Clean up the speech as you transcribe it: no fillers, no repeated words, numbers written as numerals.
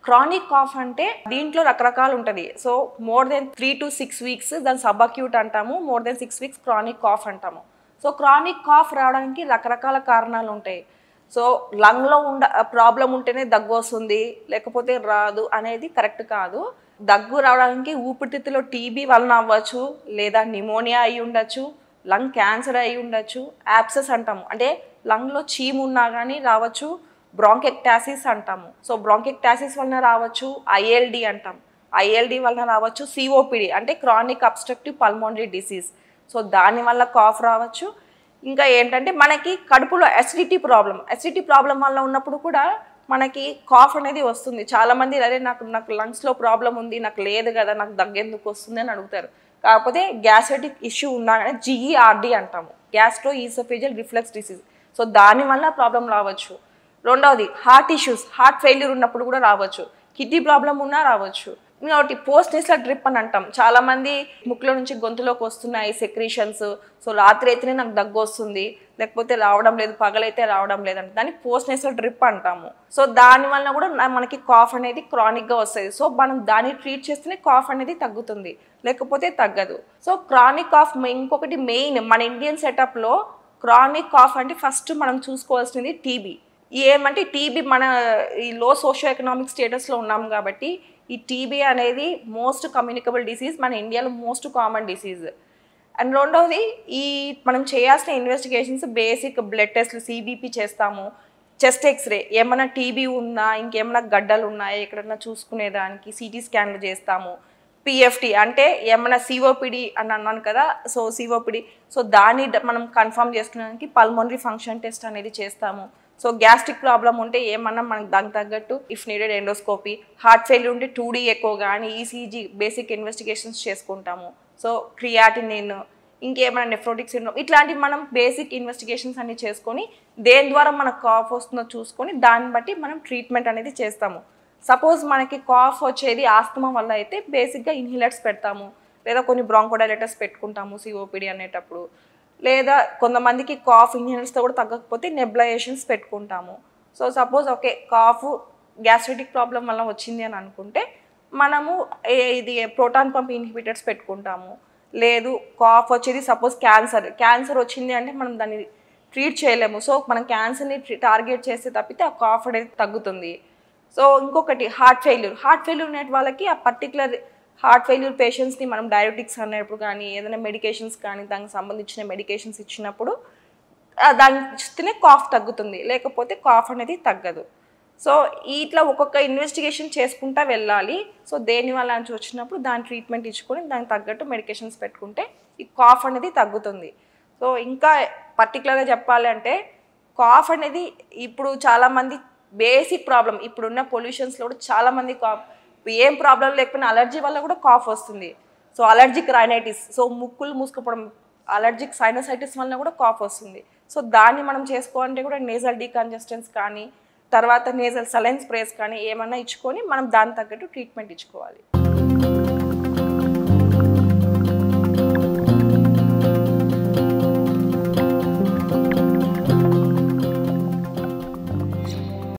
Chronic cough అంటే దీంట్లో రకరకాలు ఉంటుంది. So more than 3 to 6 weeks దాన్ని సబ్ అక్యూట్ అంటాము. More than 6 weeks chronic cough అంటాము. సో క్రానిక్ కాఫ్ రావడానికి రకరకాల కారణాలు ఉంటాయి. సో లంగ్లో ప్రాబ్లం ఉంటేనే దగ్గు వస్తుంది, లేకపోతే రాదు అనేది కరెక్ట్ కాదు. దగ్గు రావడానికి ఊపిరితిత్తులో టీబీ వలన అవ్వచ్చు, లేదా నిమోనియా అయి ఉండొచ్చు, లంగ్ క్యాన్సర్ అయి ఉండొచ్చు, యాప్సెస్ అంటాము అంటే లంగ్లో చీము ఉన్నా కానీ రావచ్చు, బ్రాంకెక్టాసిస్ అంటాము. సో బ్రాంకెక్టాసిస్ వలన రావచ్చు, ఐఎల్డి అంటాం. ఐఎల్డి వలన రావచ్చు, సిఓపిడి అంటే chronic obstructive pulmonary disease. So దానివల్ల కాఫ్ రావచ్చు. ఇంకా ఏంటంటే మనకి కడుపులో అసిడిటీ ప్రాబ్లం వల్ల ఉన్నప్పుడు కూడా మనకి కాఫ్ అనేది వస్తుంది. చాలామంది అదే నాకు లంగ్స్లో ప్రాబ్లం ఉంది, నాకు లేదు కదా, నాకు దగ్గెందుకు వస్తుంది అని అడుగుతారు. కాకపోతే గ్యాస్ట్రిటిక్ ఇష్యూ ఉన్నా కానీ జిఈఆర్డి అంటాము, gastro oesophageal reflux disease. So దానివల్ల ప్రాబ్లం రావచ్చు. రెండవది హార్ట్ ఇష్యూస్, హార్ట్ ఫెయిల్యూర్ ఉన్నప్పుడు కూడా రావచ్చు, కిడ్నీ ప్రాబ్లం ఉన్నా రావచ్చు. ఇంకొకటి పోస్ట్ నేసల్ డ్రిప్ అని అంటాం. చాలామంది ముక్కులో నుంచి గొంతులోకి వస్తున్నాయి సెక్రీషన్స్, సో రాత్రి అయితేనే నాకు దగ్గు వస్తుంది, లేకపోతే రావడం లేదు, పగలైతే రావడం లేదంటే దాన్ని పోస్ట్ నేసల్ డ్రిప్ అంటాము. సో దానివల్ల కూడా మనకి కాఫ్ అనేది క్రానిక్గా వస్తుంది. సో మనం దాన్ని ట్రీట్ చేస్తేనే కాఫ్ అనేది తగ్గుతుంది, లేకపోతే తగ్గదు. సో క్రానిక్ కాఫ్ ఇంకొకటి మెయిన్ మన ఇండియన్ సెటప్లో క్రానిక్ కాఫ్ అంటే ఫస్ట్ మనం చూసుకోవాల్సింది టీబీ. ఏమంటే టీబీ మన ఈ లో సోషియో ఎకనామిక్ స్టేటస్లో ఉన్నాం కాబట్టి ఈ టీబీ అనేది మోస్ట్ కమ్యూనికబుల్ డిసీజ్, మన ఇండియాలో మోస్ట్ కామన్ డిసీజ్. అండ్ రెండవది ఈ మనం చేయాల్సిన ఇన్వెస్టిగేషన్స్ బేసిక్ బ్లడ్ టెస్ట్లు, సిబిపి చేస్తాము, చెస్ట్ ఎక్స్రే, ఏమైనా టీబీ ఉన్నా ఇంకేమైనా గడ్డలు ఉన్నాయా ఎక్కడన్నా చూసుకునేదానికి సిటీ స్కాన్లు చేస్తాము. పిఎఫ్టీ అంటే ఏమైనా సిఓపిడి అని అన్నాను కదా, సో సిఓపిడి, సో దాన్ని మనం కన్ఫర్మ్ చేసుకునేదానికి పల్మోనరీ ఫంక్షన్ టెస్ట్ అనేది చేస్తాము. సో గ్యాస్ట్రిక్ ప్రాబ్లం ఉంటే ఏమన్నా మనకు దానికి తగ్గట్టు if needed endoscopy, heart failure ఉంటే 2D ఎకో కానీ ఈసీజీ బేసిక్ ఇన్వెస్టిగేషన్స్ చేసుకుంటాము. సో క్రియాటినిన్, ఇంకేమైనా నెఫ్రోటిక్ సిండ్రోమ్, ఇట్లాంటివి మనం బేసిక్ ఇన్వెస్టిగేషన్స్ అన్ని చేసుకొని దేని ద్వారా మనకు కాఫ్ వస్తుందో చూసుకొని దాన్ని బట్టి మనం ట్రీట్మెంట్ అనేది చేస్తాము. సపోజ్ మనకి కాఫ్ వచ్చేది ఆస్తమా వల్ల అయితే బేసిక్గా ఇన్హేలర్స్ పెడతాము, లేదా కొన్ని బ్రాంకోడైలేటర్స్ పెట్టుకుంటాము సిఓపిడి అనేటప్పుడు, లేదా కొంతమందికి కాఫ్ ఇన్హేలర్స్తో కూడా తగ్గకపోతే నెబ్లైజేషన్స్ పెట్టుకుంటాము. So suppose okay cough gastritic problem వల్ల వచ్చింది అని అనుకుంటే మనము ఇది ప్రోటాన్ పంప్ ఇన్హిబిటర్స్ పెట్టుకుంటాము. లేదు కాఫ్ వచ్చేది సపోజ్ క్యాన్సర్ వచ్చింది అంటే మనం దాన్ని ట్రీట్ చేయలేము. సో మనం క్యాన్సర్ని టార్గెట్ చేస్తే తప్పితే ఆ కాఫ్ అనేది తగ్గుతుంది. సో ఇంకొకటి హార్ట్ ఫెయిల్యూర్ అనే వాళ్ళకి ఆ పర్టికులర్ హార్ట్ ఫెయిల్యూర్ పేషెంట్స్ని మనం డయాబెటిక్స్ అనేప్పుడు కానీ ఏదైనా మెడికేషన్స్ కానీ దానికి సంబంధించిన మెడికేషన్స్ ఇచ్చినప్పుడు దాన్ని ఇస్తేనే కాఫ్ తగ్గుతుంది, లేకపోతే కాఫ్ అనేది తగ్గదు. సో ఇట్లా ఒక్కొక్క ఇన్వెస్టిగేషన్ చేసుకుంటా వెళ్ళాలి. సో దేనివల్ల అని వచ్చినప్పుడు దాని ట్రీట్మెంట్ ఇచ్చుకొని దానికి తగ్గట్టు మెడికేషన్స్ పెట్టుకుంటే ఈ కాఫ్ అనేది తగ్గుతుంది. సో ఇంకా పర్టికులర్గా చెప్పాలి అంటే కాఫ్ అనేది ఇప్పుడు చాలామంది బేసిక్ ప్రాబ్లం, ఇప్పుడున్న పొల్యూషన్స్లో కూడా చాలామంది కాఫ్ ఏం ప్రాబ్లం లేకపోయినా అలర్జీ వల్ల కూడా కాఫ్ వస్తుంది. సో అలర్జిక్ రైనైటిస్, సో ముక్కులు మూసుకుపోవడం, అలర్జిక్ సైనసైటిస్ వల్ల కూడా కాఫ్ వస్తుంది. సో దాన్ని మనం చేసుకోవాలంటే కూడా నేజల్ డీకంజెస్టెన్స్ కానీ తర్వాత నేజల్ సలైన్ స్ప్రేస్ కానీ ఏమన్నా ఇచ్చుకొని మనం దాని తగ్గట్టు ట్రీట్మెంట్ ఇచ్చుకోవాలి.